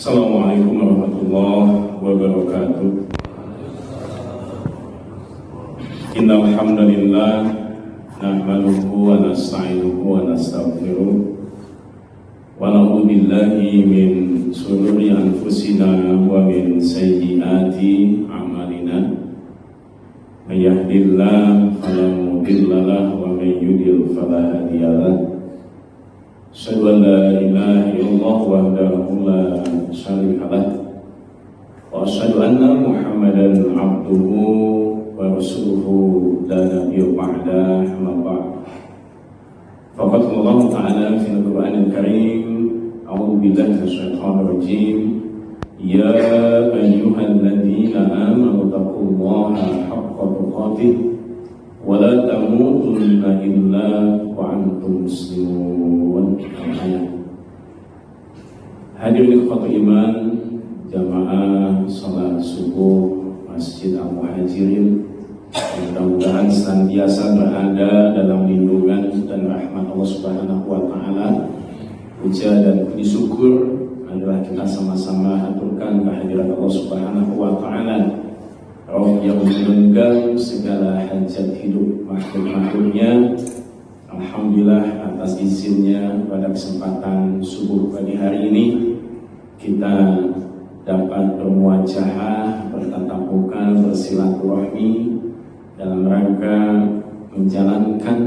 Assalamualaikum warahmatullahi wabarakatuh. Innal hamdalillah nahmaduhu wa nasta'inuhu wa nastaghfiruh wa na'udzu billahi min shururi anfusina wa min sayyiati a'malina. May yahdihillahu fala mudilla lahu wa may yudlil fala hadiya lahu. Asyhadu an la ilaha illallah wahdahu la syarika lahu wa asyhadu anna Muhammadan abduhu wa rasuluhu la nabiyya ba'da, amma ba'd. Faqad Allah Ta'ala fil Qur'anil Karim, a'udzu billahi minasyaitonir rajim. Ya ayyuhalladzina amanu taqullaha haqqa tuqatih wa la tamutunna illa wa antum muslimun. Hadirin ikhwatul iman, jamaah salat subuh Masjid Al-Muhajirin, mudah-mudahan senantiasa berada dalam lindungan dan rahmat Allah Subhanahu wa Ta'ala. Puja dan puji syukur adalah kita sama-sama aturkan kehadirat Allah Subhanahu wa Ta'ala, Roh yang menggenggam segala hajat hidup makhluk-makhluknya. Alhamdulillah atas izinnya pada kesempatan subuh pagi hari ini kita dapat bermuajahah, bertatap muka, bersilaturahmi dalam rangka menjalankan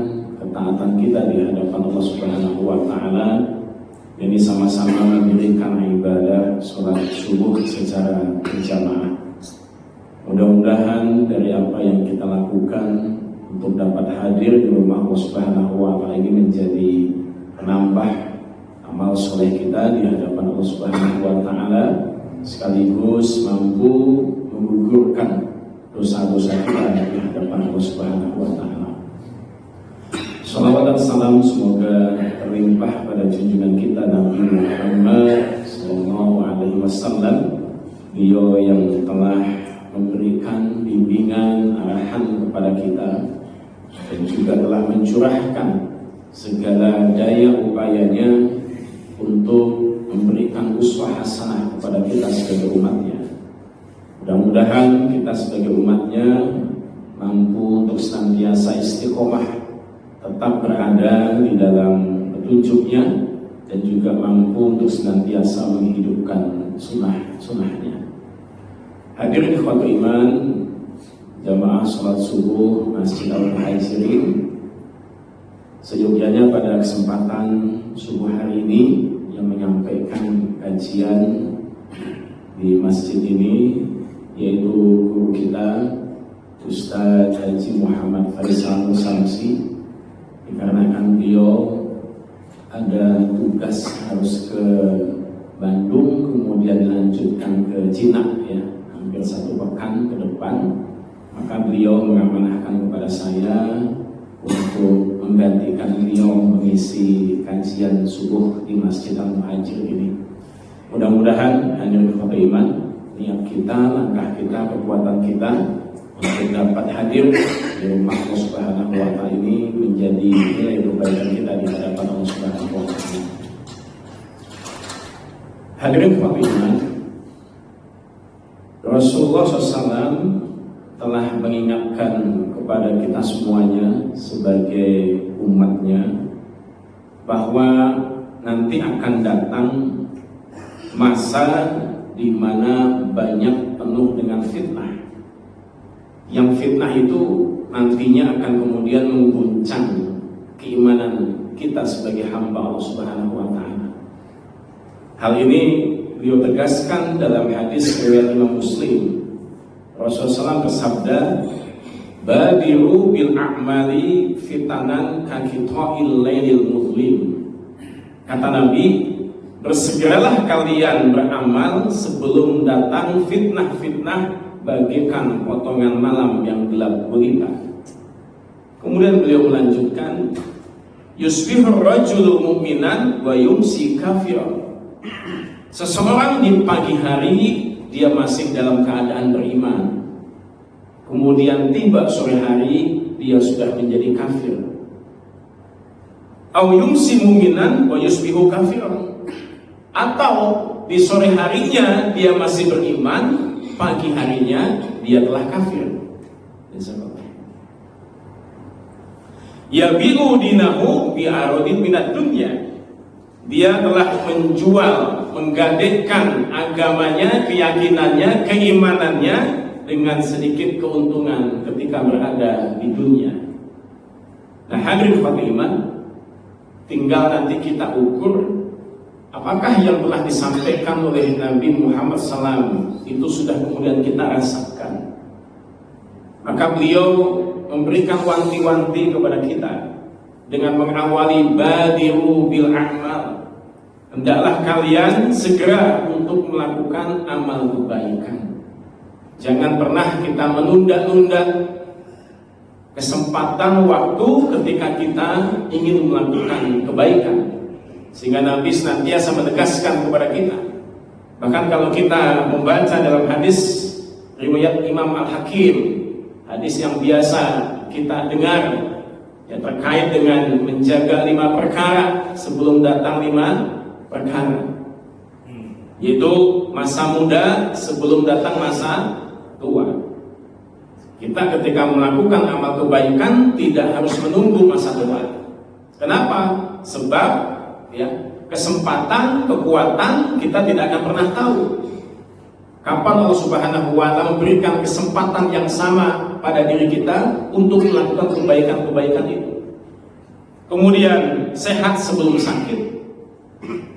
ketaatan kita di hadapan Allah Subhanahu wa Ta'ala. Ini sama-sama mendirikan ibadah sholat subuh secara berjamaah. Mudah-mudahan dari apa yang kita lakukan untuk dapat hadir di rumah Allah Subhanahu wa Ta'ala ini menjadi penambah amal soleh kita di hadapan Allah Subhanahu wa Ta'ala, sekaligus mampu menggugurkan dosa-dosa kita di hadapan Allah Subhanahu wa Ta'ala. Shalawat dan salam semoga terlimpah pada junjungan kita Nabi Muhammad sallallahu alaihi wasallam, beliau yang telah memberikan bimbingan arahan kepada kita dan juga telah mencurahkan segala daya upayanya untuk memberikan uswah hasanah kepada kita sebagai umatnya. Mudah-mudahan kita sebagai umatnya mampu untuk senantiasa istiqomah, tetap berada di dalam petunjuknya, dan juga mampu untuk senantiasa menghidupkan sunnah-sunnahnya. Hadirin ikhwatul iman, jamaah sholat subuh Masjid Al-Muhajirin, seyogyanya pada kesempatan subuh hari ini yang menyampaikan kajian di masjid ini yaitu guru kita Ustaz Haji Muhammad Faisal Samsi. Dikarenakan beliau ada tugas harus ke Bandung, kemudian dilanjutkan ke Cina ya, hampir 1 pekan ke depan, maka beliau mengamanahkan kepada saya untuk menggantikan beliau mengisi kajian subuh di Masjid Al-Muhajir ini. Mudah-mudahan hadirin ikhwatul iman, niat kita, langkah kita, kekuatan kita untuk dapat hadir di rumah Allah Subhanahu wa Ta'ala ini menjadi nilai kebaikan kita di hadapan Allah Subhanahu wa Ta'ala. Hadirin ikhwatul iman, Rasulullah SAW telah mengingatkan kepada kita semuanya sebagai umatnya bahwa nanti akan datang masa di mana banyak penuh dengan fitnah. Yang fitnah itu nantinya akan kemudian mengguncang keimanan kita sebagai hamba Allah Subhanahu wa Ta'ala. Hal ini beliau tegaskan dalam hadis riwayat Imam Muslim. Rasulullah SAW bersabda, "Badiru bil a'mali fitanan kakitoil lailil muzlim." Kata Nabi, bersegeralah kalian beramal sebelum datang fitnah-fitnah bagaikan potongan malam yang gelap gulita. Kemudian beliau melanjutkan, "Yusbihur rajulu mu'minan wa yumsi kafiran." Seseorang di pagi hari dia masih dalam keadaan beriman, kemudian tiba sore hari dia sudah menjadi kafir. Au yumsi mu'minan wa yusbihu kafiran, Atau di sore harinya dia masih beriman, pagi harinya dia telah kafir. Yabi'u dinahu bi'aradin minad dunya. Dia telah menjual, menggadaikan agamanya, keyakinannya, keimanannya dengan sedikit keuntungan ketika berada di dunia. Nah, hadirin iman, tinggal nanti kita ukur apakah yang telah disampaikan oleh Nabi Muhammad SAW itu sudah kemudian kita rasakan. Maka beliau memberikan wanti-wanti kepada kita dengan mengawali badiru bil a'mal. Hendaklah kalian segera untuk melakukan amal kebaikan. Jangan pernah kita menunda-nunda kesempatan waktu ketika kita ingin melakukan kebaikan. Sehingga Nabi senantiasa menegaskan kepada kita. Bahkan kalau kita membaca dalam hadis riwayat Imam Al-Hakim, hadis yang biasa kita dengar yang terkait dengan menjaga 5 perkara sebelum datang 5 perkara, yaitu masa muda sebelum datang masa tua. Kita ketika melakukan amal kebaikan tidak harus menunggu masa tua. Kenapa? Sebab kesempatan, kekuatan kita tidak akan pernah tahu kapan Allah Subhanahu wa Ta'ala memberikan kesempatan yang sama pada diri kita untuk melakukan kebaikan-kebaikan itu. Kemudian sehat sebelum sakit.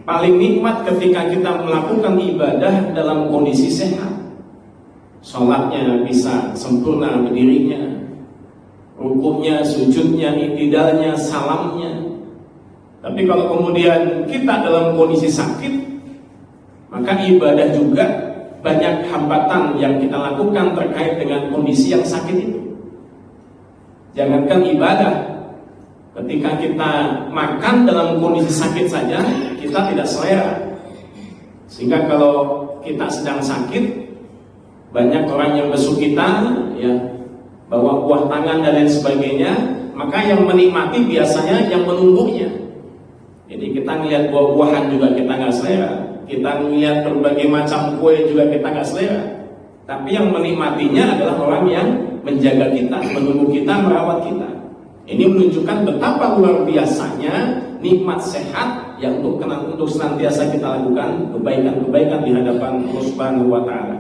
Paling nikmat ketika kita melakukan ibadah dalam kondisi sehat. Sholatnya bisa sempurna berdirinya, rukuknya, sujudnya, i'tidalnya, salamnya. Tapi kalau kemudian kita dalam kondisi sakit, maka ibadah juga banyak hambatan yang kita lakukan terkait dengan kondisi yang sakit itu. Jangankan ibadah, ketika kita makan dalam kondisi sakit saja, kita tidak selera. Sehingga kalau kita sedang sakit, banyak orang yang besuk kita, bawa buah tangan dan lain sebagainya, maka yang menikmati biasanya yang menunggunya. Jadi kita ngelihat buah-buahan juga kita nggak selera, kita ngelihat berbagai macam kue juga kita nggak selera. Tapi yang menikmatinya adalah orang yang menjaga kita, menunggu kita, merawat kita. Ini menunjukkan betapa luar biasanya nikmat sehat yang untuk senantiasa kita lakukan kebaikan-kebaikan di hadapan Allah Subhanahu wa Ta'ala.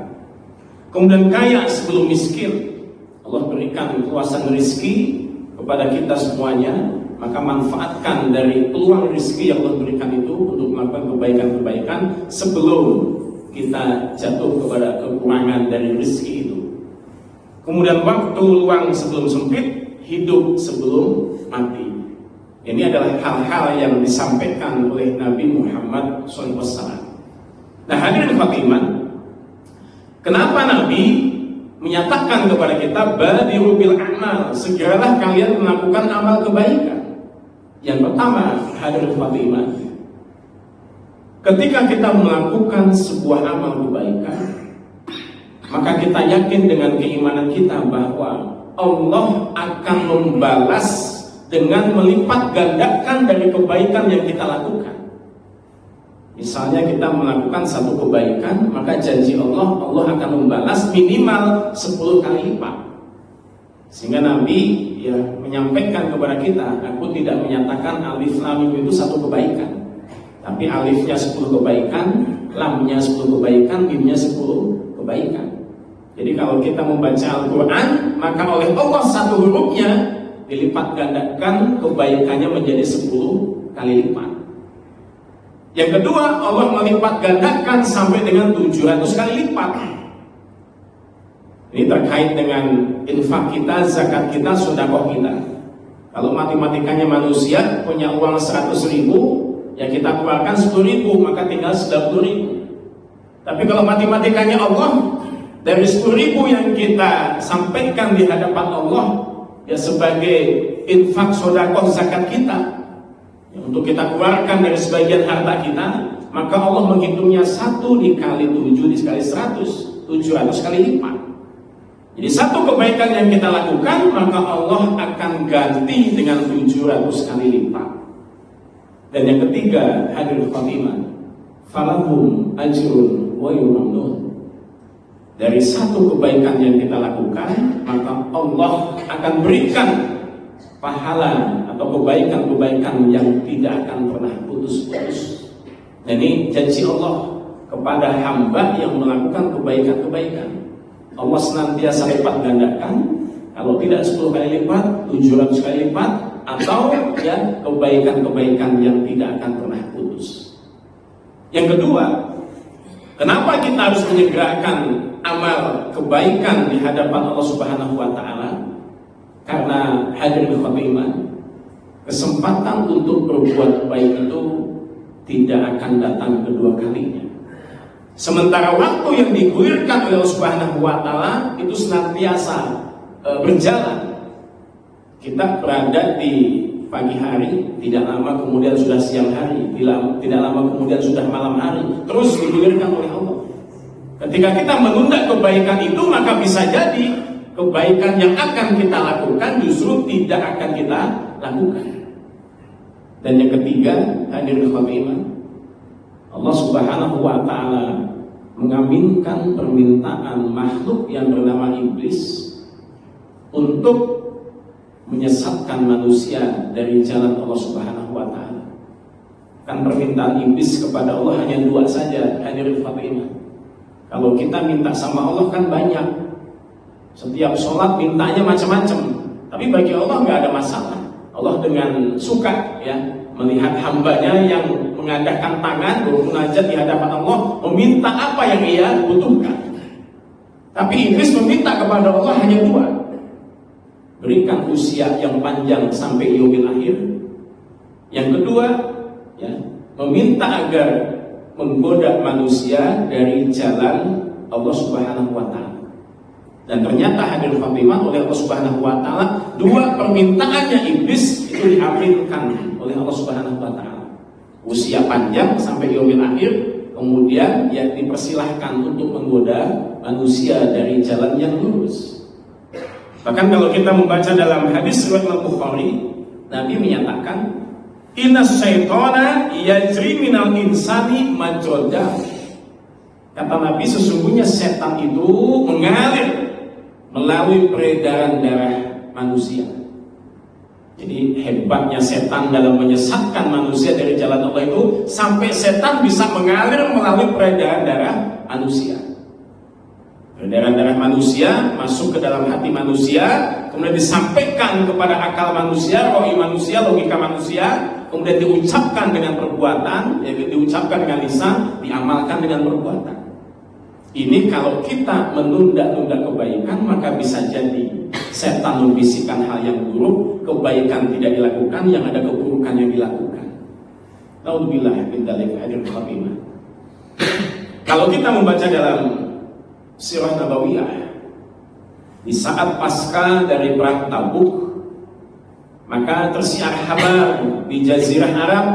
Kemudian kaya sebelum miskin. Allah berikan kekuasaan rezeki kepada kita semuanya, maka manfaatkan dari peluang rezeki yang Allah berikan itu untuk melakukan kebaikan-kebaikan sebelum kita jatuh kepada kekurangan dari rezeki itu. Kemudian waktu luang sebelum sempit, hidup sebelum mati. Ini adalah hal-hal yang disampaikan oleh Nabi Muhammad SAW. Nah, hadirin Fatimah, kenapa Nabi menyatakan kepada kita badiru bil a'mal, segeralah kalian melakukan amal kebaikan? Yang pertama, hadirin Fatimah, ketika kita melakukan sebuah amal kebaikan, maka kita yakin dengan keimanan kita bahwa Allah akan membalas dengan melipat gandakan dari kebaikan yang kita lakukan. Misalnya kita melakukan satu kebaikan, maka janji Allah akan membalas minimal 10 kali lipat. Sehingga Nabi menyampaikan kepada kita, aku tidak menyatakan alif lam mim itu satu kebaikan, tapi alifnya 10 kebaikan, lamnya 10 kebaikan, mimnya 10 kebaikan. Jadi kalau kita membaca Al-Quran, maka oleh Allah satu hurufnya dilipat gandakan kebaikannya menjadi 10 kali lipat. Yang kedua, Allah melipat gandakan sampai dengan 700 kali lipat. Ini terkait dengan infak kita, zakat kita, sedekah kita. Kalau matematikanya manusia punya uang 100.000, ya kita keluarkan 10.000, maka tinggal 90.000. Tapi kalau matematikanya Allah, dari 10.000 yang kita sampaikan di hadapan Allah, ya sebagai infak sedekah zakat kita, untuk kita keluarkan dari sebagian harta kita, maka Allah menghitungnya 1 dikali 7 dikali 100, 700 kali lipat. Jadi satu kebaikan yang kita lakukan, maka Allah akan ganti dengan 700 kali lipat. Dan yang ketiga, hadirin Fatimah, falahum ajrun wa yumnun. Dari satu kebaikan yang kita lakukan, maka Allah akan berikan pahala atau kebaikan-kebaikan yang tidak akan pernah putus-putus. Ini janji Allah kepada hamba yang melakukan kebaikan-kebaikan. Allah senantiasa lipat gandakan, kalau tidak 10 kali lipat, 700 kali lipat, atau ya kebaikan-kebaikan yang tidak akan pernah putus. Yang kedua, kenapa kita harus menyegerakan amal kebaikan di hadapan Allah Subhanahu wa taala? Karena hadirin khotimah, kesempatan untuk berbuat baik itu tidak akan datang kedua kalinya. Sementara waktu yang digulirkan oleh Allah Subhanahu wa taala itu senantiasa berjalan. Kita berada di pagi hari, tidak lama kemudian sudah siang hari, tidak lama kemudian sudah malam hari, terus digulirkan oleh Allah. Ketika kita menunda kebaikan itu, maka bisa jadi kebaikan yang akan kita lakukan justru tidak akan kita lakukan. Dan yang ketiga, hadirin khotimah, Allah Subhanahu wa taala mengaminkan permintaan makhluk yang bernama iblis untuk menyesatkan manusia dari jalan Allah Subhanahu wa taala. Kan permintaan iblis kepada Allah hanya 2 saja, hadirin khotimah. Kalau kita minta sama Allah kan banyak. Setiap sholat mintanya macam-macam. Tapi bagi Allah nggak ada masalah. Allah dengan suka ya melihat hambanya yang mengadakan tangan bermunajat di hadapan Allah, meminta apa yang ia butuhkan. Tapi iblis meminta kepada Allah hanya 2. Berikan usia yang panjang sampai yaumil akhir. Yang kedua, ya, meminta agar menggoda manusia dari jalan Allah Subhanahu wa taala. Dan ternyata hadirin khotimah oleh Allah Subhanahu wa taala, 2 permintaannya iblis itu diaminkan oleh Allah Subhanahu wa taala. Usia panjang sampai yaumil akhir, kemudian ya dipersilahkan untuk menggoda manusia dari jalan yang lurus. Bahkan kalau kita membaca dalam hadis riwayat Al-Bukhari, Nabi menyatakan, inna syaitana yajri minal insani majroda. Kata Nabi, sesungguhnya setan itu mengalir melalui peredaran darah manusia. Jadi hebatnya setan dalam menyesatkan manusia dari jalan Allah itu, sampai setan bisa mengalir melalui peredaran darah manusia. Peredaran darah manusia masuk ke dalam hati manusia, kemudian disampaikan kepada akal manusia, rohi manusia, logika manusia, kemudian diucapkan dengan perbuatan, yaitu diucapkan dengan lisan, diamalkan dengan perbuatan. Ini kalau kita menunda-nunda kebaikan, maka bisa jadi setan membisikkan hal yang buruk, kebaikan tidak dilakukan, yang ada keburukan yang dilakukan. Naudzubillah min dzalik, hadirin khotimah. Kalau kita membaca dalam Sirah Nabawiyah, di saat pasca dari perang Tabuk, maka tersiar kabar di Jazirah Arab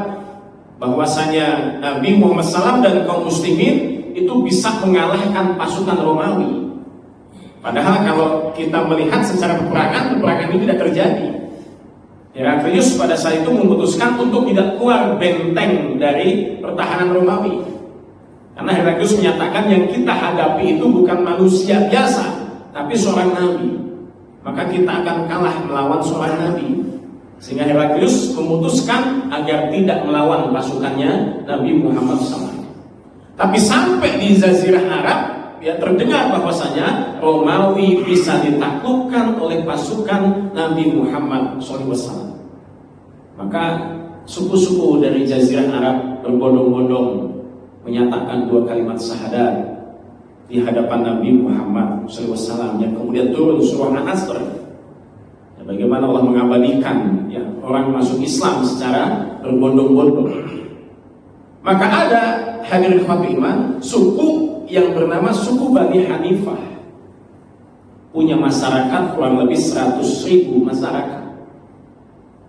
bahwasanya Nabi Muhammad SAW dan kaum muslimin itu bisa mengalahkan pasukan Romawi. Padahal kalau kita melihat secara peperangan ini tidak terjadi. Heraklius pada saat itu memutuskan untuk tidak keluar benteng dari pertahanan Romawi. Karena Heraklius menyatakan yang kita hadapi itu bukan manusia biasa, tapi seorang nabi. Maka kita akan kalah melawan seorang nabi. Sehingga Heraklius memutuskan agar tidak melawan pasukannya Nabi Muhammad SAW. Tapi sampai di Jazirah Arab, ya terdengar bahwasanya Romawi bisa ditaklukkan oleh pasukan Nabi Muhammad SAW. Maka suku-suku dari Jazirah Arab berbondong-bondong menyatakan 2 kalimat syahadat di hadapan Nabi Muhammad SAW, yang kemudian turun surah An-Nasr. Ya, bagaimana Allah mengabadikan ya orang masuk Islam secara berbondong-bondong. Maka ada, hadirin khotimah, suku yang bernama suku Bani Hanifah, punya masyarakat kurang lebih 100.000 masyarakat,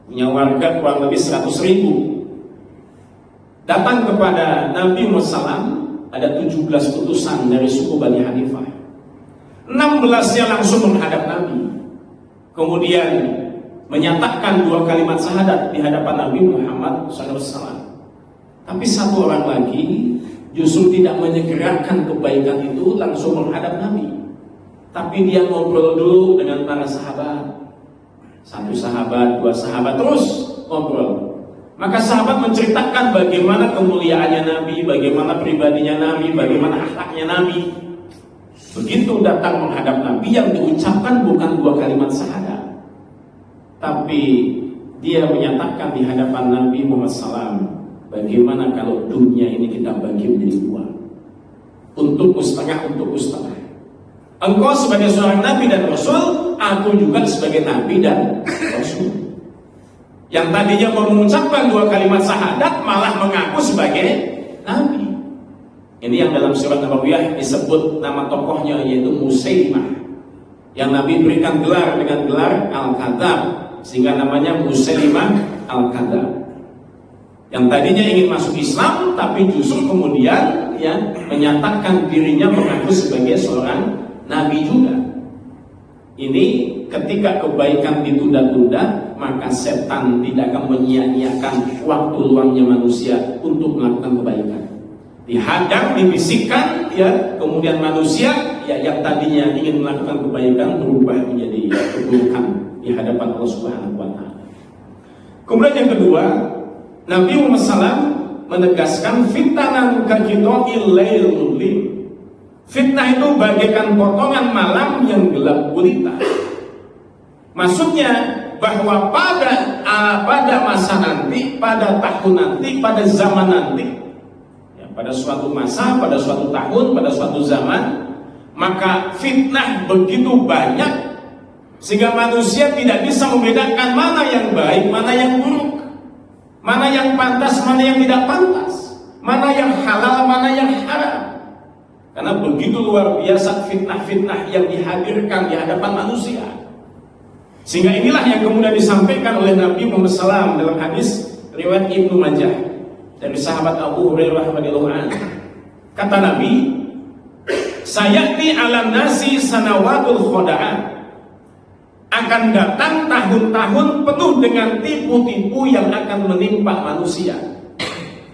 punya warga kurang lebih 100.000. Datang kepada Nabi Muhammad ada 17 utusan dari suku Bani Hanifah. 16-nya langsung menghadap Nabi, kemudian menyatakan 2 kalimat syahadat di hadapan Nabi Muhammad SAW. Tapi 1 orang lagi justru tidak menyegerakan kebaikan itu langsung menghadap Nabi, tapi dia ngobrol dulu dengan para sahabat. Satu sahabat, dua sahabat, terus ngobrol. Maka sahabat menceritakan bagaimana kemuliaannya Nabi, bagaimana pribadinya Nabi, bagaimana akhlaknya Nabi. Begitu datang menghadap Nabi, yang diucapkan bukan dua kalimat syahadat, tapi dia menyatakan di hadapan Nabi Muhammad SAW, bagaimana kalau dunia ini kita bagi menjadi dua, untukku setengah, untukku setengah. Engkau sebagai seorang Nabi dan Rasul, aku juga sebagai Nabi dan Rasul. Yang tadinya mengucapkan dua kalimat syahadat malah mengaku sebagai Nabi. Ini yang dalam surat An-Nabawiyah disebut nama tokohnya, yaitu Musailimah, yang Nabi berikan gelar dengan gelar Al-Kadzab, sehingga namanya Musailimah Al-Kadzab. Yang tadinya ingin masuk Islam, tapi justru kemudian ya menyatakan dirinya mengaku sebagai seorang Nabi juga. Ini ketika kebaikan ditunda-tunda, maka setan tidak akan menyia-nyiakan waktu luangnya manusia untuk melakukan kebaikan. Dihadang, dibisikkan, ya, kemudian manusia ya yang tadinya ingin melakukan kebaikan berubah menjadi keburukan di hadapan Allah Subhanahu wa taala. Kemudian yang kedua, Nabi Muhammad SAW menegaskan fitanan kajidoi lail mudlim. Fitnah itu bagaikan potongan malam yang gelap gulita. Maksudnya bahwa pada masa nanti, pada tahun nanti, pada zaman nanti, ya, pada suatu masa, pada suatu tahun, pada suatu zaman, maka fitnah begitu banyak sehingga manusia tidak bisa membedakan mana yang baik, mana yang buruk, mana yang pantas, mana yang tidak pantas, mana yang halal, mana yang haram. Karena begitu luar biasa fitnah-fitnah yang dihadirkan di hadapan manusia. Sehingga inilah yang kemudian disampaikan oleh Nabi Muhammad SAW dalam hadis riwayat Ibnu Majah dari sahabat Abu Hurairah radhiyallahu anhu. Kata Nabi, sayati alam nasi sanawatul khoda'an. Akan datang tahun-tahun penuh dengan tipu-tipu yang akan menimpa manusia.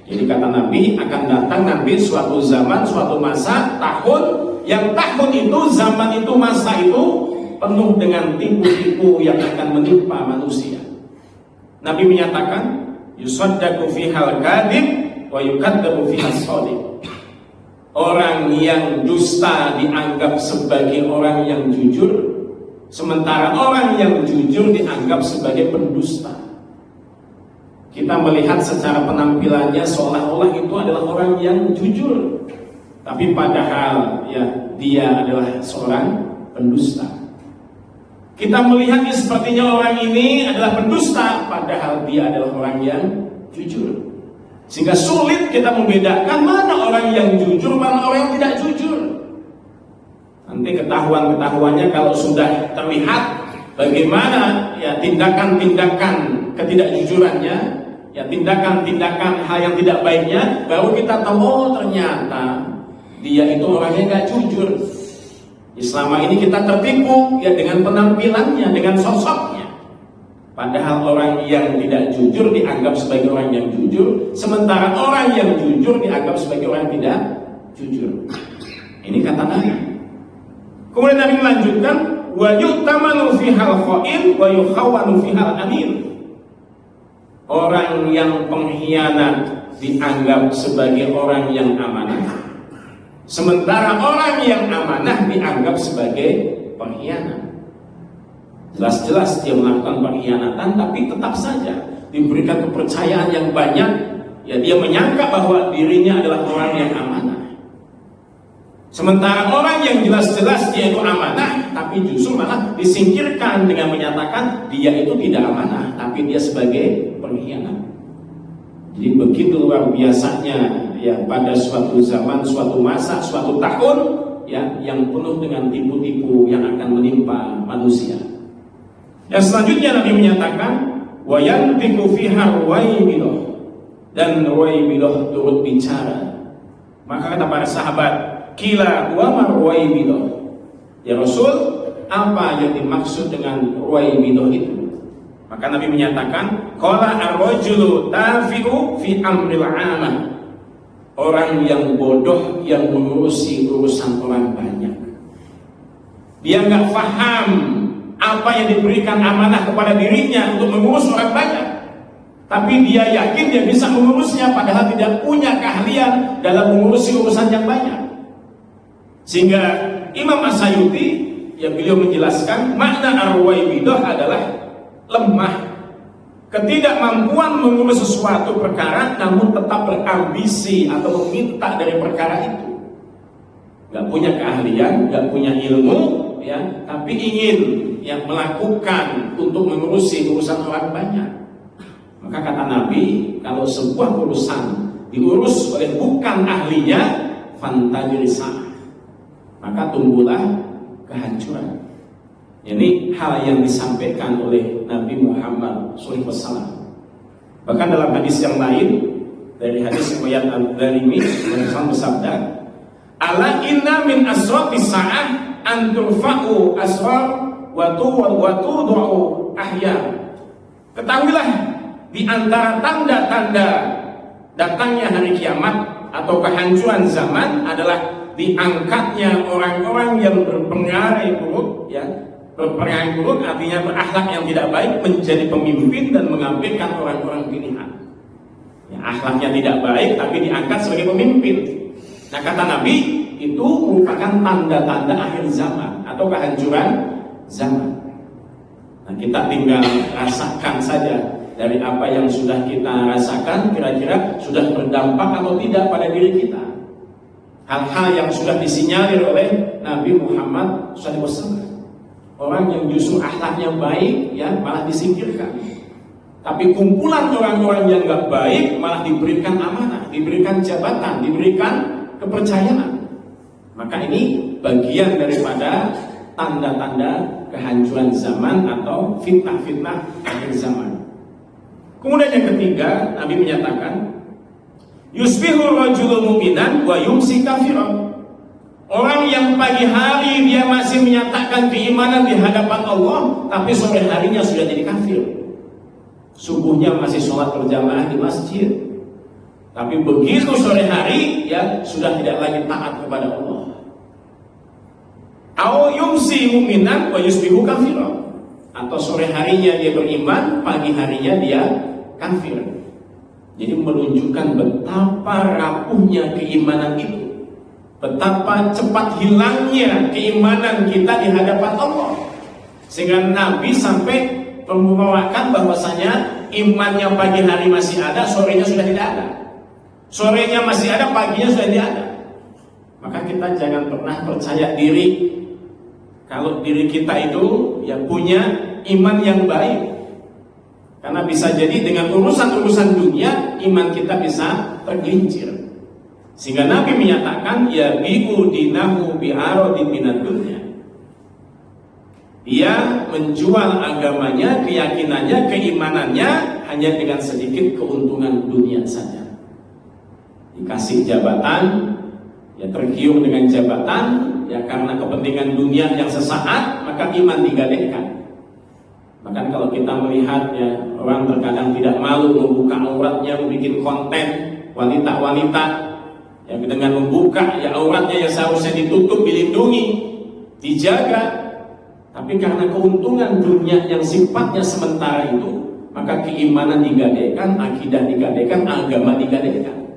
Jadi kata Nabi, akan datang nanti suatu zaman, suatu masa, tahun, yang tahun itu, zaman itu, masa itu penuh dengan tipu-tipu yang akan menimpa manusia. Nabi menyatakan, yusaddaqu fihal kadhib wa yukadzabu fihas shadiq. Orang yang dusta dianggap sebagai orang yang jujur, sementara orang yang jujur dianggap sebagai pendusta. Kita melihat secara penampilannya seolah-olah itu adalah orang yang jujur, tapi padahal ya dia adalah seorang pendusta. Kita melihatnya sepertinya orang ini adalah pendusta, padahal dia adalah orang yang jujur. Sehingga sulit kita membedakan mana orang yang jujur, mana orang yang tidak jujur. Nanti ketahuannya kalau sudah terlihat bagaimana ya tindakan-tindakan ketidakjujurannya, ya tindakan-tindakan hal yang tidak baiknya, baru kita tahu, oh ternyata dia itu orangnya nggak jujur. Selama ini kita tertipu ya dengan penampilannya, dengan sosoknya. Padahal orang yang tidak jujur dianggap sebagai orang yang jujur, sementara orang yang jujur dianggap sebagai orang yang tidak jujur. Ini kata Nabi. Kemudian Nabi melanjutkan, wa yu'tamanu fihal kha'in wa yukhawanu fihal amin. Orang yang pengkhianat dianggap sebagai orang yang amanah, sementara orang yang amanah dianggap sebagai pengkhianat. Jelas-jelas dia melakukan pengkhianatan, tapi tetap saja diberikan kepercayaan yang banyak. Ya, dia menyangka bahwa dirinya adalah orang yang amanah. Sementara orang yang jelas-jelas dia itu amanah, tapi justru malah disingkirkan dengan menyatakan dia itu tidak amanah, tapi dia sebagai pengkhianat. Jadi begitu luar biasanya ya pada suatu zaman, suatu masa, suatu tahun ya yang penuh dengan tipu-tipu yang akan menimpa manusia. Yang selanjutnya Nabi menyatakan wa yantiqu fiha ruwaibidah, dan ruwaibidah turut bicara. Maka kata para sahabat, kila wa marwaibidah, ya Rasul, apa yang dimaksud dengan ruwaibidah itu? Maka Nabi menyatakan, qala ar-rajulu tafi'u fi amril 'amah. orang yang bodoh yang mengurusi urusan orang banyak. Dia nggak paham apa yang diberikan amanah kepada dirinya untuk mengurus orang banyak, tapi dia yakin dia bisa mengurusnya, padahal tidak punya keahlian dalam mengurusi urusan yang banyak. Sehingga Imam As-Sayuti, ya, beliau menjelaskan makna ar-ruwaibidah adalah lemah, ketidakmampuan mengurus sesuatu perkara namun tetap berambisi atau meminta dari perkara itu. Gak punya keahlian, gak punya ilmu, ya, tapi ingin yang melakukan untuk mengurusi urusan orang banyak. Maka kata Nabi, kalau sebuah urusan diurus oleh bukan ahlinya, fantajrisah, maka tunggulah kehancuran. Ini hal yang disampaikan oleh Nabi Muhammad SAW. Bahkan dalam hadis yang lain, dari hadis Riwayat Al-Darimi, Rasulullah bersabda, "Ala inna min asratis sa'ah an turfa'u asrar wa tudu'u ahya." Ketahuilah, di antara tanda-tanda datangnya hari kiamat atau kehancuran zaman adalah diangkatnya orang-orang yang berpengaruh buruk, ya, berpengaruh buruk artinya berakhlak yang tidak baik menjadi pemimpin dan mengambilkan orang-orang pilihan. Ya, akhlaknya tidak baik tapi diangkat sebagai pemimpin. Nah, kata Nabi, itu merupakan tanda-tanda akhir zaman atau kehancuran zaman. Nah, kita tinggal rasakan saja dari apa yang sudah kita rasakan, kira-kira sudah berdampak atau tidak pada diri kita. Hal-hal yang sudah disinyalir oleh Nabi Muhammad SAW. Orang yang justru akhlaknya baik, ya, malah disingkirkan. Tapi kumpulan orang-orang yang gak baik malah diberikan amanah, diberikan jabatan, diberikan kepercayaan. Maka ini bagian daripada tanda-tanda kehancuran zaman atau fitnah-fitnah akhir zaman. Kemudian yang ketiga, Nabi menyatakan, yusbihu rajulun mu'minan wa yumsi kafiran. Orang yang pagi hari dia masih menyatakan keimanan di hadapan Allah, tapi sore harinya sudah jadi kafir. Subuhnya masih sholat berjamaah di masjid, tapi begitu sore hari, ya, sudah tidak lagi taat kepada Allah. Au yumsi mu'minan wa yusbihu kafiran. Atau sore harinya dia beriman, pagi harinya dia kafir. Jadi menunjukkan betapa rapuhnya keimanan itu, betapa cepat hilangnya keimanan kita di hadapan Allah, sehingga Nabi sampai membawakan bahwasanya imannya pagi hari masih ada, sorenya sudah tidak ada. Sorenya masih ada, paginya sudah tidak ada. Maka kita jangan pernah percaya diri kalau diri kita itu, ya, punya iman yang baik. Karena bisa jadi dengan urusan-urusan dunia iman kita bisa tergelincir. Sehingga Nabi menyatakan, ya bi'u dinahu bi'aradin minad dunya. Dia menjual agamanya, keyakinannya, keimanannya hanya dengan sedikit keuntungan dunia saja. Dikasih jabatan, ya tergiur dengan jabatan, ya karena kepentingan dunia yang sesaat, maka iman digadaikan. Bahkan kalau kita melihat, ya, orang terkadang tidak malu membuka auratnya, membuat konten wanita-wanita, ya, dengan membuka, ya, auratnya yang seharusnya ditutup, dilindungi, dijaga, tapi karena keuntungan dunia yang sifatnya sementara itu, maka keimanan digadaikan, akidah digadaikan, agama digadaikan.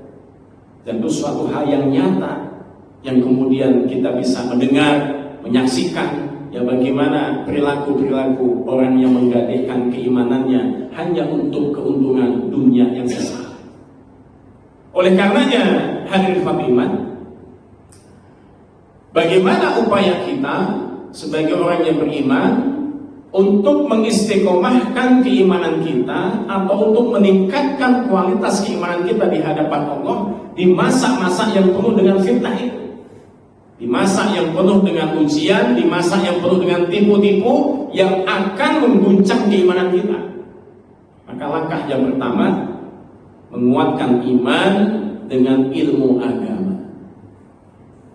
Dan itu suatu hal yang nyata yang kemudian kita bisa mendengar, menyaksikan, ya, bagaimana perilaku-perilaku orang yang menggadaikan keimanannya hanya untuk keuntungan dunia yang sesaat. Oleh karenanya, hadirin Fatimah, bagaimana upaya kita sebagai orang yang beriman untuk mengistiqomahkan keimanan kita atau untuk meningkatkan kualitas keimanan kita di hadapan Allah di masa-masa yang penuh dengan fitnah itu, di masa yang penuh dengan ujian, di masa yang penuh dengan tipu-tipu yang akan mengguncang keimanan kita. Maka langkah yang pertama, menguatkan iman dengan ilmu agama.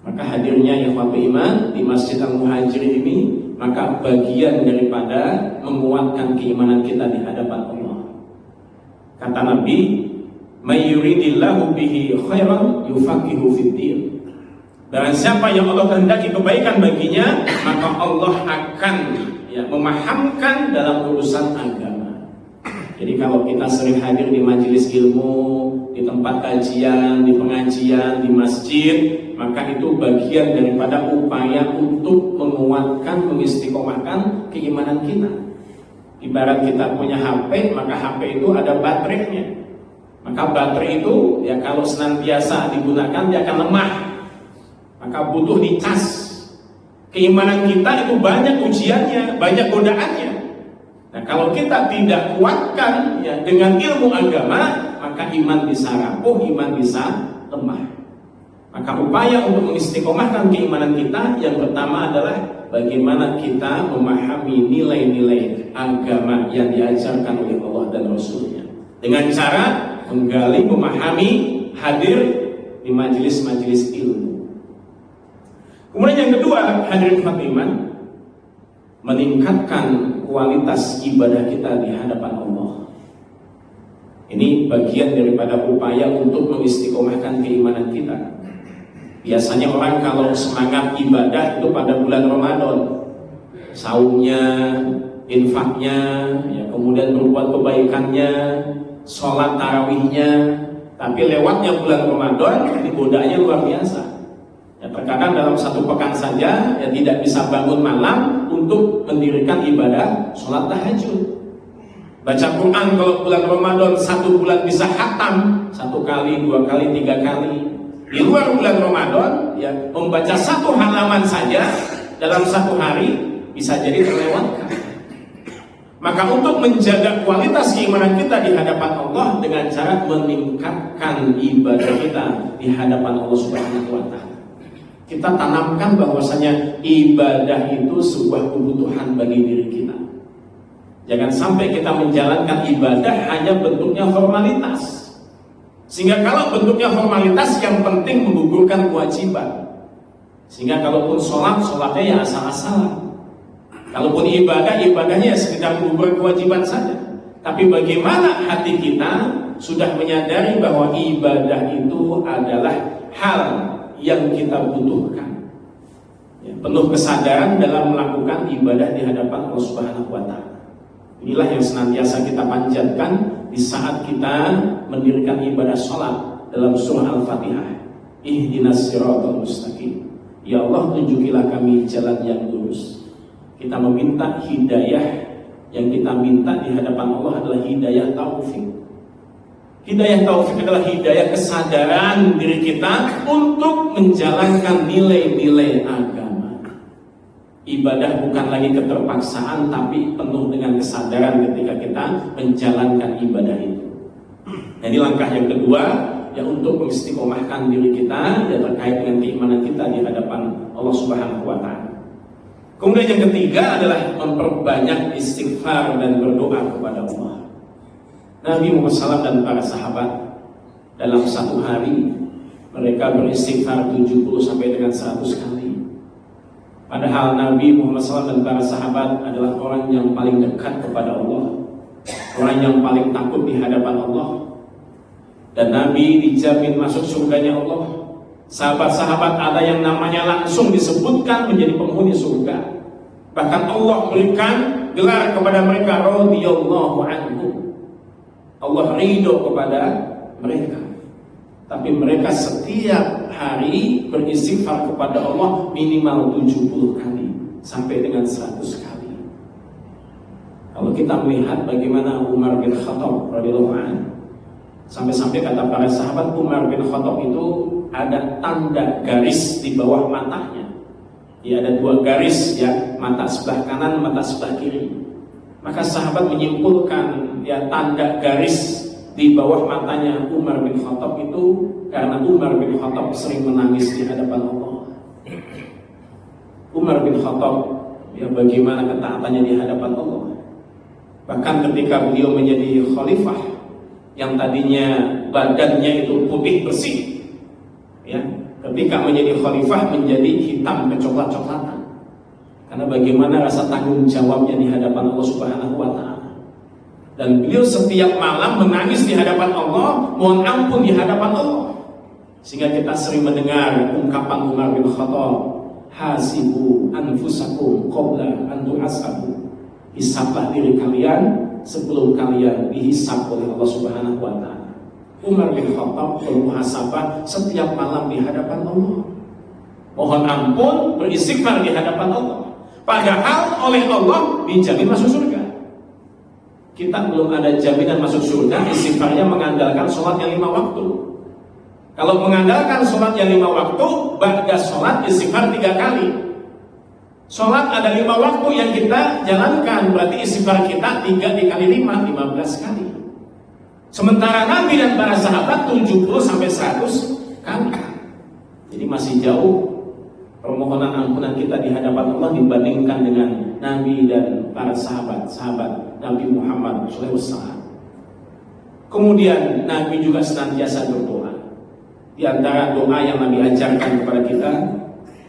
Maka hadirnya ikhwatul iman di Masjid Al-Muhajirin ini, maka bagian daripada menguatkan keimanan kita di hadapan Allah. Kata Nabi, may yuridillahu bihi khairan yufaqihu fiddin. Barang siapa yang Allah kehendaki kebaikan baginya, maka Allah akan memahamkan dalam urusan agama. Jadi kalau kita sering hadir di majelis ilmu, di tempat kajian, di pengajian, di masjid, maka itu bagian daripada upaya untuk menguatkan, mengistiqomahkan keimanan kita. Ibarat kita punya HP, maka HP itu ada baterainya. Maka baterai itu kalau senantiasa digunakan dia akan lemah. Maka butuh dicas. Keimanan kita itu banyak ujiannya, banyak godaannya. Nah, kalau kita tidak kuatkan dengan ilmu agama, maka iman bisa rapuh, iman bisa lemah. Maka upaya untuk mengistiqomahkan keimanan kita yang pertama adalah bagaimana kita memahami nilai-nilai agama yang diajarkan oleh Allah dan Rasul-Nya. Dengan cara menggali, memahami, hadir di majelis-majelis ilmu. Kemudian yang kedua, hadirin iman, meningkatkan kualitas ibadah kita di hadapan Allah. Ini bagian daripada upaya untuk mengistiqomahkan keimanan kita. Biasanya orang kalau semangat ibadah itu pada bulan Ramadan, saumnya, infaknya, kemudian berbuat kebaikannya, sholat tarawihnya. Tapi lewatnya bulan Ramadan, ini godaannya luar biasa. Terkadang dalam satu pekan saja tidak bisa bangun malam untuk mendirikan ibadah sholat tahajud. Baca Quran kalau bulan Ramadan 1 bulan bisa khatam 1 kali, 2 kali, 3 kali. Di luar bulan Ramadan membaca 1 halaman saja dalam 1 hari bisa jadi terlewatkan. Maka untuk menjaga kualitas keimanan kita di hadapan Allah dengan cara meningkatkan ibadah kita di hadapan Allah Subhanahu wa Ta'ala. Kita tanamkan bahwasanya ibadah itu sebuah kebutuhan bagi diri kita. Jangan sampai kita menjalankan ibadah hanya bentuknya formalitas. Sehingga kalau bentuknya formalitas yang penting menggugurkan kewajiban. Sehingga kalaupun sholatnya asal-asalan. Kalaupun ibadahnya sekedar menggugurkan kewajiban saja. Tapi bagaimana hati kita sudah menyadari bahwa ibadah itu adalah hal yang kita butuhkan, penuh kesadaran dalam melakukan ibadah di hadapan Allah Subhanahu wa Ta'ala. Inilah yang senantiasa kita panjatkan di saat kita mendirikan ibadah sholat dalam surah Al-Fatihah. Ihdinas siratal mustaqim. Ya Allah, tunjukilah kami jalan yang lurus. Kita meminta hidayah, yang kita minta di hadapan Allah adalah hidayah taufik. Hidayah taufik adalah hidayah kesadaran diri kita untuk menjalankan nilai-nilai agama. Ibadah bukan lagi keterpaksaan, tapi penuh dengan kesadaran ketika kita menjalankan ibadah itu. Jadi langkah yang kedua untuk mengistiqomahkan diri kita terkait dengan keimanan kita di hadapan Allah Subhanahu wa Ta'ala. Kemudian yang ketiga adalah memperbanyak istighfar dan berdoa kepada Allah. Nabi Muhammad SAW dan para sahabat dalam 1 hari mereka beristighfar 70 sampai dengan 100 kali. Padahal Nabi Muhammad SAW dan para sahabat adalah orang yang paling dekat kepada Allah, orang yang paling takut di hadapan Allah. Dan Nabi dijamin masuk surganya Allah. Sahabat-sahabat ada yang namanya langsung disebutkan menjadi penghuni surga. Bahkan Allah berikan gelar kepada mereka radhiyallahu anhu. Allah ridho kepada mereka. Tapi mereka setiap hari beristighfar kepada Allah minimal 70 kali sampai dengan 100 kali. Kalau kita melihat bagaimana Umar bin Khattab radhiyallahu anhu, sampai-sampai kata para sahabat, Umar bin Khattab itu ada tanda garis di bawah matanya. Ada 2 garis, mata sebelah kanan, mata sebelah kiri. Maka sahabat menyimpulkan tanda garis di bawah matanya Umar bin Khattab itu karena Umar bin Khattab sering menangis di hadapan Allah. Umar bin Khattab bagaimana ketaatannya di hadapan Allah. Bahkan ketika beliau menjadi khalifah yang tadinya badannya itu putih bersih, ketika menjadi khalifah menjadi hitam kecoklat-coklatan. Karena bagaimana rasa tanggung jawabnya di hadapan Allah Subhanahu wa Ta'ala. Dan beliau setiap malam menangis di hadapan Allah, mohon ampun di hadapan Allah. Sehingga kita sering mendengar ungkapan Umar bin Khattab, hasibu anfusakum qabla an tuhasabu. Hisablah diri kalian sebelum kalian dihisab oleh Allah Subhanahu wa taala. Umar bin Khattab bermuhasabah setiap malam di hadapan Allah. Mohon ampun, beristighfar di hadapan Allah. Padahal oleh Allah dijamin masuk surga. Kita belum ada jaminan masuk surga, istighfarnya mengandalkan sholat yang 5 waktu. Kalau mengandalkan sholat yang 5 waktu, ba'da sholat istighfar 3 kali. Sholat ada 5 waktu yang kita jalankan, berarti istighfar kita 3 dikali 5, 15 kali. Sementara Nabi dan para sahabat 70-100 kali. Jadi masih jauh permohonan ampunan kita di hadapan Allah dibandingkan dengan Nabi dan para sahabat Nabi Muhammad SAW. Kemudian Nabi juga senantiasa berdoa. Di antara doa yang Nabi ajarkan kepada kita,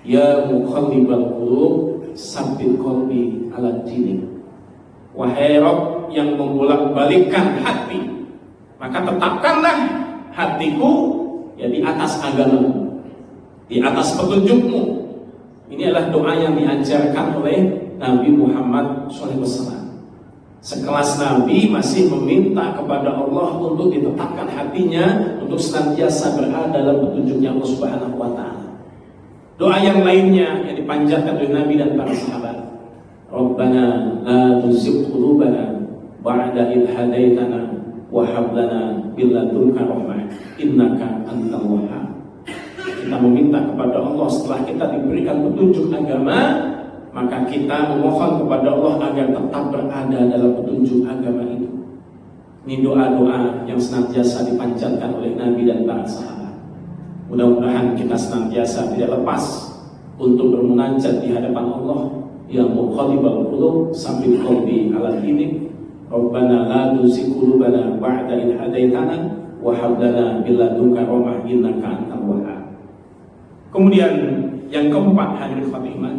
ya muqallibal qulub, tsabbit qalbi ala dinik. Wahai Rabb yang membolak-balikkan hati, maka tetapkanlah hatiku ya di atas agamamu, di atas petunjukmu. Ini adalah doa yang diajarkan oleh Nabi Muhammad SAW. Sekelas Nabi masih meminta kepada Allah untuk ditetapkan hatinya untuk senantiasa berada dalam petunjuknya Allah Subhanahu wa taala. Doa yang lainnya yang dipanjatkan oleh Nabi dan para sahabat, Rabbana la tuzigh qulubana ba'da idh hadaitana wa hab lana min ladunka rahmah innaka antal wahhab. Kita meminta kepada Allah setelah kita diberikan petunjuk agama, maka kita memohon kepada Allah agar tetap berada dalam petunjuk agama itu. Ini doa-doa yang senantiasa dipanjatkan oleh Nabi dan para sahabat. Mudah-mudahan kita senantiasa tidak lepas untuk bermunajat di hadapan Allah yang muqallibal qulub, tsabbit qalbi ala dinik. Rabbana la tuzigh qulubana ba'da idh hadaitana wa hab lana min ladunka rahmah innaka antal wahhab. Kemudian yang keempat, hadirin iman,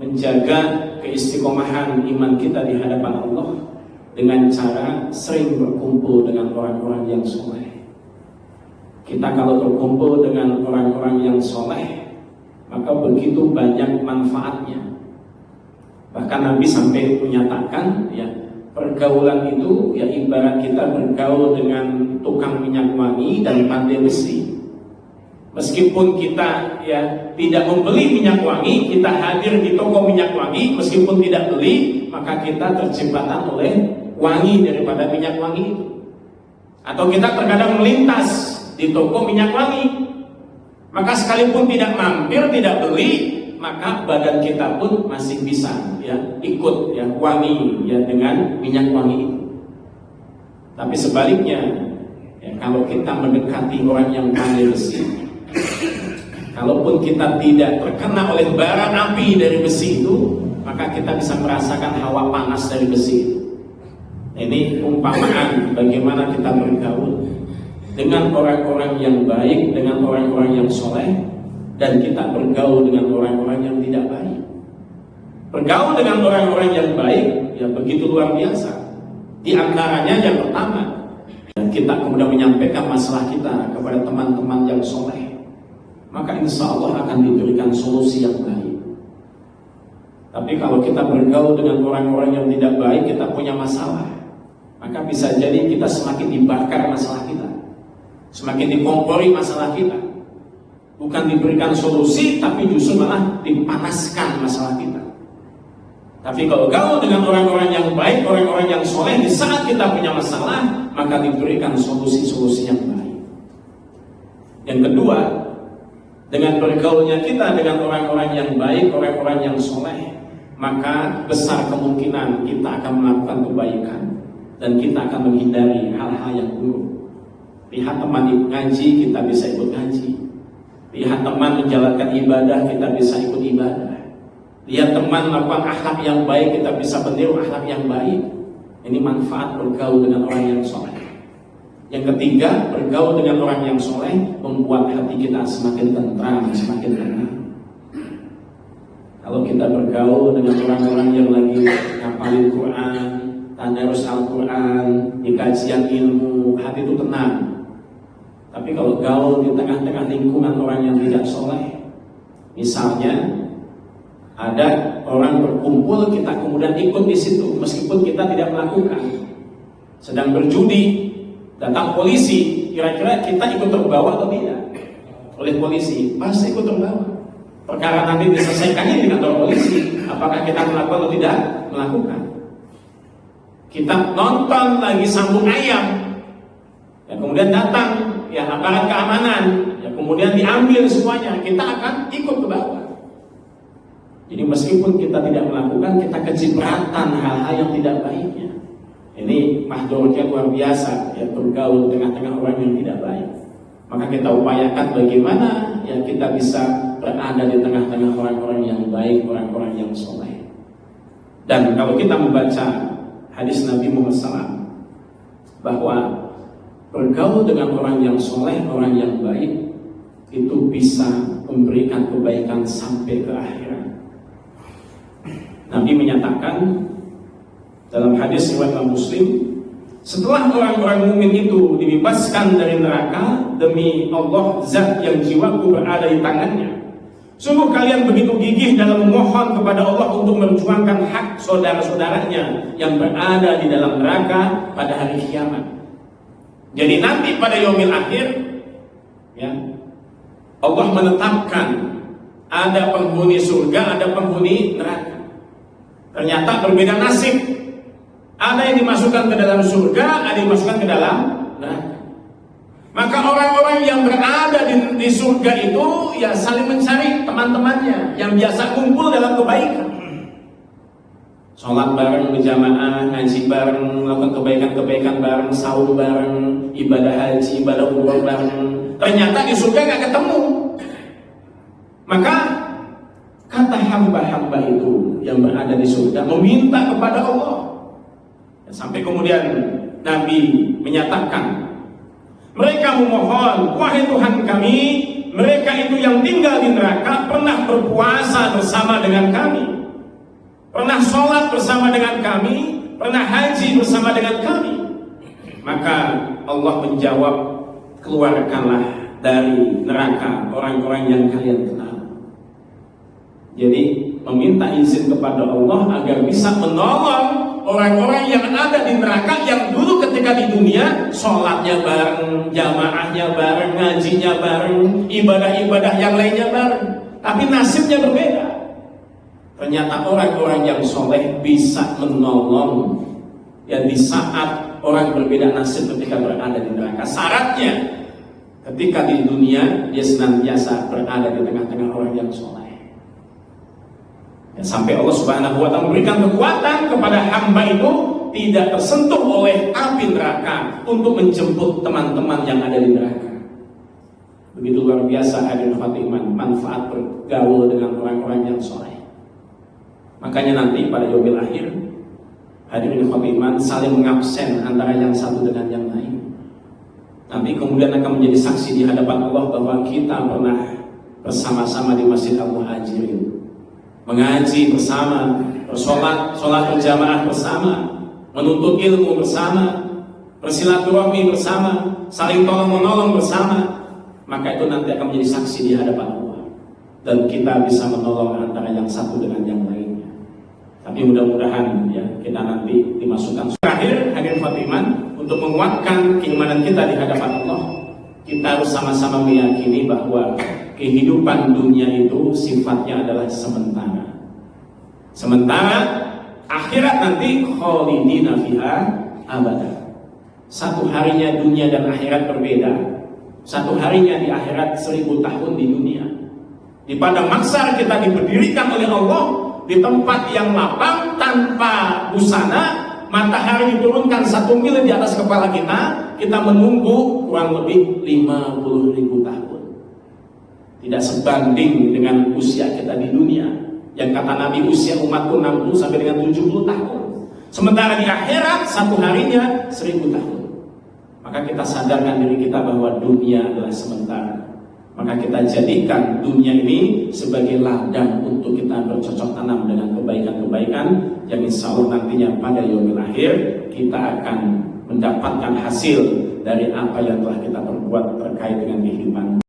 menjaga keistiqomahan iman kita di hadapan Allah dengan cara sering berkumpul dengan orang-orang yang soleh. Kita kalau berkumpul dengan orang-orang yang soleh, maka begitu banyak manfaatnya. Bahkan Nabi sampai menyatakan, ya, pergaulan itu ya ibarat kita bergaul dengan tukang minyak wangi dan pandai besi. Meskipun kita ya tidak membeli minyak wangi, kita hadir di toko minyak wangi, meskipun tidak beli, maka kita terciptakan oleh wangi daripada minyak wangi itu. Atau kita terkadang melintas di toko minyak wangi, maka sekalipun tidak mampir, tidak beli, maka badan kita pun masih bisa ya ikut ya wangi ya dengan minyak wangi itu. Tapi sebaliknya, ya, kalau kita mendekati orang yang pandai besi, kalaupun kita tidak terkena oleh bara api dari besi itu, maka kita bisa merasakan hawa panas dari besi itu. Ini umpamaan bagaimana kita bergaul dengan orang-orang yang baik, dengan orang-orang yang soleh, dan kita bergaul dengan orang-orang yang tidak baik. Bergaul dengan orang-orang yang baik ya begitu luar biasa. Di antaranya yang pertama, dan kita kemudian menyampaikan masalah kita kepada teman-teman yang soleh, maka insya Allah akan diberikan solusi yang baik. Tapi kalau kita bergaul dengan orang-orang yang tidak baik, kita punya masalah, maka bisa jadi kita semakin dibakar masalah kita, semakin dikompori masalah kita. Bukan diberikan solusi, tapi justru malah dipanaskan masalah kita. Tapi kalau gaul dengan orang-orang yang baik, orang-orang yang soleh, di saat kita punya masalah, maka diberikan solusi-solusi yang baik. Yang kedua, dengan bergaulnya kita dengan orang-orang yang baik, orang-orang yang soleh, maka besar kemungkinan kita akan melakukan kebaikan dan kita akan menghindari hal-hal yang buruk. Lihat teman ikut ngaji, kita bisa ikut ngaji. Lihat teman menjalankan ibadah, kita bisa ikut ibadah. Lihat teman melakukan akhlak yang baik, kita bisa meniru akhlak yang baik. Ini manfaat bergaul dengan orang yang soleh. Yang ketiga, bergaul dengan orang yang soleh membuat hati kita semakin tentram, semakin tenang. Kalau kita bergaul dengan orang-orang yang lagi ngapalin Quran, tadarus Al-Quran, di kajian ilmu, hati itu tenang. Tapi kalau gaul di tengah-tengah lingkungan orang yang tidak soleh, misalnya ada orang berkumpul, kita kemudian ikut di situ meskipun kita tidak melakukan. Sedang berjudi, datang polisi, kira-kira kita ikut terbawa atau tidak? Oleh polisi, pasti ikut terbawa. Perkara nanti diselesaikannya di kantor polisi. Apakah kita melakukan atau tidak melakukan? Kita nonton lagi sambung ayam, ya kemudian datang ya aparat keamanan, ya kemudian diambil semuanya, kita akan ikut ke bawah. Jadi meskipun kita tidak melakukan, kita kecipratan hal-hal yang tidak baiknya. Ini mahdurnya luar biasa, ya bergaul tengah-tengah orang yang tidak baik. Maka kita upayakan bagaimana ya kita bisa berada di tengah-tengah orang-orang yang baik, orang-orang yang soleh. Dan kalau kita membaca hadis Nabi Muhammad SAW bahwa bergaul dengan orang yang soleh, orang yang baik itu bisa memberikan kebaikan sampai ke akhirat. Nabi menyatakan dalam hadis riwayat Muslim, setelah orang-orang mukmin itu dibebaskan dari neraka, demi Allah zat yang jiwaku berada di tangannya, sungguh kalian begitu gigih dalam memohon kepada Allah untuk memperjuangkan hak saudara-saudaranya yang berada di dalam neraka pada hari kiamat. Jadi nanti pada yaumil akhir, ya, Allah menetapkan ada penghuni surga, ada penghuni neraka. Ternyata berbeda nasib. Ada yang dimasukkan ke dalam surga, ada yang dimasukkan ke dalam neraka. Maka orang-orang yang berada di surga itu ya saling mencari teman-temannya yang biasa kumpul dalam kebaikan. Sholat bareng berjamaah, ngaji bareng, melakukan kebaikan-kebaikan bareng, sahur bareng, ibadah haji, ibadah umroh bareng. Ternyata di surga nggak ketemu. Maka kata hamba-hamba itu yang berada di surga meminta kepada Allah. Sampai kemudian Nabi menyatakan, mereka memohon, wahai Tuhan kami, mereka itu yang tinggal di neraka pernah berpuasa bersama dengan kami, pernah sholat bersama dengan kami, pernah haji bersama dengan kami. Maka Allah menjawab, keluarkanlah dari neraka orang-orang yang kalian kenal. Jadi meminta izin kepada Allah agar bisa menolong orang-orang yang ada di neraka yang dulu ketika di dunia sholatnya bareng, jamaahnya bareng, ngajinya bareng, ibadah-ibadah yang lainnya bareng, tapi nasibnya berbeda. Ternyata orang-orang yang soleh bisa menolong ya di saat orang berbeda nasib ketika berada di neraka. Syaratnya ketika di dunia dia senantiasa berada di tengah-tengah orang yang soleh. Ya, sampai Allah Subhanahu wa ta'ala memberikan kekuatan kepada hamba itu tidak tersentuh oleh api neraka untuk menjemput teman-teman yang ada di neraka. Begitu luar biasa hadirin khatiman manfaat bergaul dengan orang-orang yang soleh. Makanya nanti pada yaumil akhir hadirin khatiman saling mengabsen antara yang satu dengan yang lain. Nanti kemudian akan menjadi saksi di hadapan Allah bahwa kita pernah bersama-sama di Masjid Al-Muhajirin, mengaji bersama, sholat berjamaah bersama, menuntut ilmu bersama, bersilaturahmi bersama, saling tolong menolong bersama. Maka itu nanti akan menjadi saksi di hadapan Allah, dan kita bisa menolong antara yang satu dengan yang lainnya. Tapi mudah-mudahan ya kita nanti dimasukkan. Terakhir hadirin khatiman, untuk menguatkan keimanan kita di hadapan Allah, kita harus sama-sama meyakini bahwa kehidupan dunia itu sifatnya adalah sementara. Sementara akhirat nanti khalidina fiha abada. Satu harinya dunia dan akhirat berbeda. Satu harinya di akhirat 1000 tahun di dunia. Di padang mahsyar kita diberdirikan oleh Allah di tempat yang lapang tanpa busana. Matahari diturunkan 1 mil di atas kepala kita menunggu kurang lebih 50.000 tahun. Tidak sebanding dengan usia kita di dunia. Yang kata Nabi, usia umatku 60 sampai dengan 70 tahun. Sementara di akhirat satu harinya 1000 tahun. Maka kita sadarkan diri kita bahwa dunia adalah sementara. Maka kita jadikan dunia ini sebagai ladang untuk kita bercocok tanam dengan kebaikan-kebaikan yang insya Allah nantinya pada yaumil akhir kita akan mendapatkan hasil dari apa yang telah kita perbuat terkait dengan kehidupan